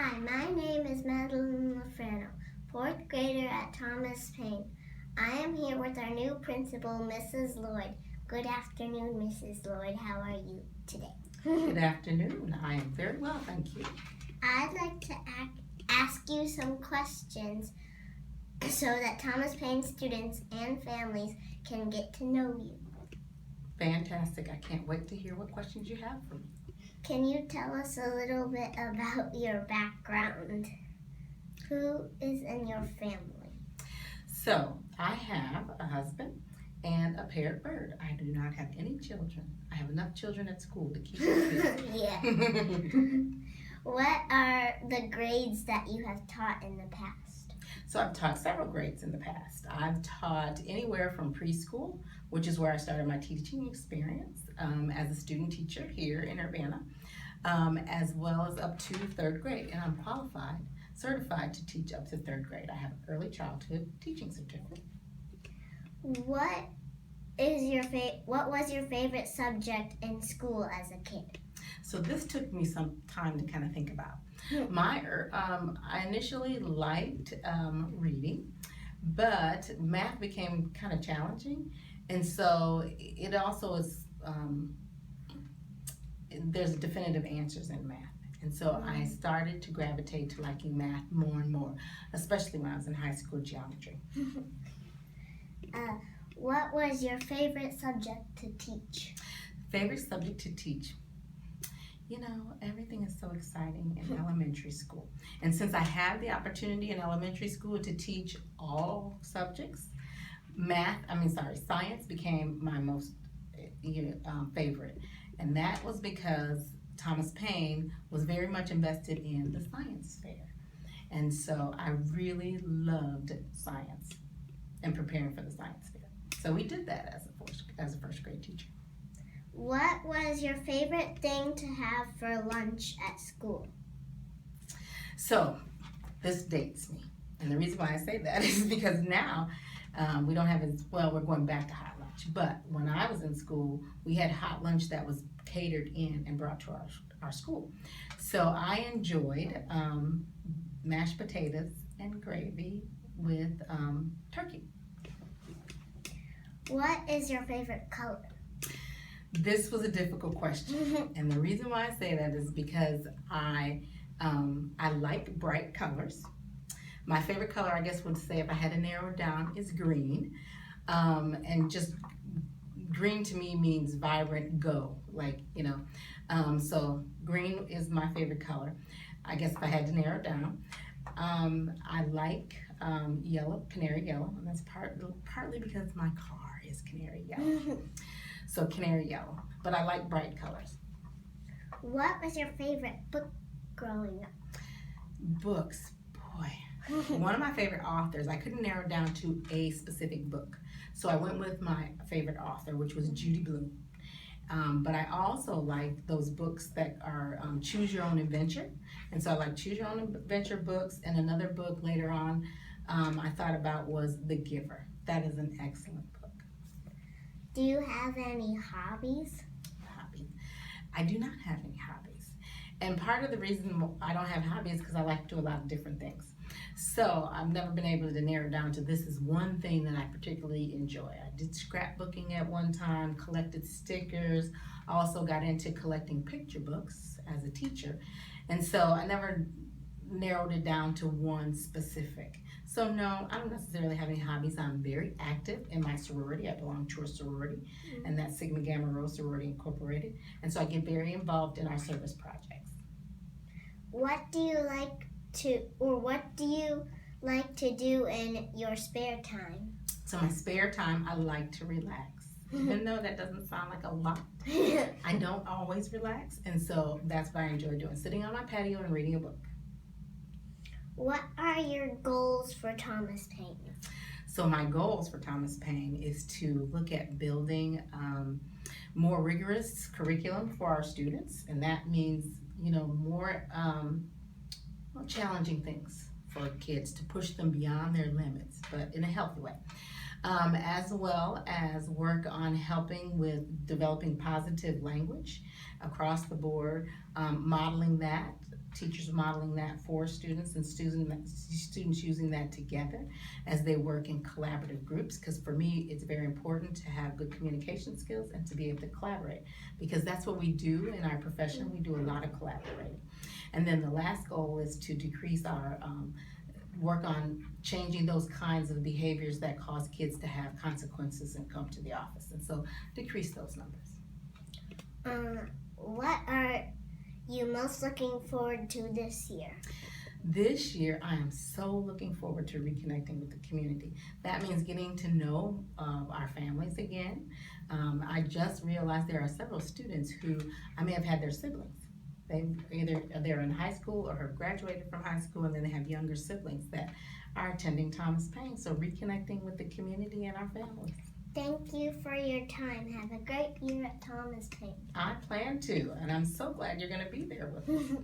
Hi, my name is Madeline Lafrano, fourth grader at Thomas Paine. I am here with our new principal, Mrs. Lloyd. Good afternoon, Mrs. Lloyd. How are you today? Good afternoon. I am very well, thank you. I'd like to ask you some questions so that Thomas Paine students and families can get to know you. Fantastic. I can't wait to hear what questions you have for me. Can you tell us a little bit about your background? Who is in your family? So, I have a husband and a paired bird. I do not have any children. I have enough children at school to keep me busy. Yeah. What are the grades that you have taught in the past? So I've taught several grades in the past. I've taught anywhere from preschool, which is where I started my teaching experience as a student teacher here in Urbana, as well as up to third grade. And I'm certified to teach up to third grade. I have an early childhood teaching certificate. What was your favorite subject in school as a kid? So this took me some time to kind of think about. I initially liked reading, but math became kind of challenging, and so it also is. There's definitive answers in math, and so I started to gravitate to liking math more and more, especially when I was in high school geometry. What was your favorite subject to teach? Favorite subject to teach? You know, everything is so exciting in elementary school. And since I had the opportunity in elementary school to teach all subjects, science became my most favorite. And that was because Thomas Paine was very much invested in the science fair. And so I really loved science and preparing for the science fair. So we did that as a first grade teacher. What was your favorite thing to have for lunch at school? So, this dates me. And the reason why I say that is because now we don't have we're going back to hot lunch. But when I was in school, we had hot lunch that was catered in and brought to our school. So I enjoyed mashed potatoes and gravy with turkey. What is your favorite color? This was a difficult question, and the reason why I say that is because I like bright colors. My favorite color, I guess, would say if I had to narrow it down, is green, and just green to me means vibrant, so green is my favorite color. I guess if I had to narrow it down, I like yellow, canary yellow, and that's partly because my car is canary yellow. So canary yellow, but I like bright colors. What was your favorite book growing up? Books, boy. One of my favorite authors, I couldn't narrow it down to a specific book. So I went with my favorite author, which was Judy Blume. But I also like those books that are Choose Your Own Adventure. And so I like Choose Your Own Adventure books, and another book later on I thought about was The Giver. That is an excellent book. Do you have any hobbies? I do not have any hobbies. And part of the reason I don't have hobbies is because I like to do a lot of different things. So I've never been able to narrow down to this is one thing that I particularly enjoy. I did scrapbooking at one time, collected stickers, also got into collecting picture books as a teacher. And so I never narrowed it down to one specific. So no, I don't necessarily have any hobbies. I'm very active in my sorority. I belong to a sorority, and that's Sigma Gamma Rho Sorority Incorporated. And so I get very involved in our service projects. What do you like to do in your spare time? So my spare time, I like to relax. Even though that doesn't sound like a lot, I don't always relax. And so that's what I enjoy doing, sitting on my patio and reading a book. What are your goals for Thomas Paine? So my goals for Thomas Paine is to look at building more rigorous curriculum for our students, and that means more challenging things for kids to push them beyond their limits, but in a healthy way. As well as work on helping with developing positive language across the board, modeling that teachers modeling that for students and students using that together as they work in collaborative groups, because for me it's very important to have good communication skills and to be able to collaborate, because that's what we do in our profession. We do a lot of collaborating. And then the last goal is to decrease our work on changing those kinds of behaviors that cause kids to have consequences and come to the office, and so decrease those numbers. What are you most looking forward to this year? This year, I am so looking forward to reconnecting with the community. That means getting to know our families again. I just realized there are several students who I may have had their siblings. They're in high school or have graduated from high school, and then they have younger siblings that are attending Thomas Paine. So reconnecting with the community and our families. Thank you for your time. Have a great year at Thomas Paine. I plan to, and I'm so glad you're going to be there with me.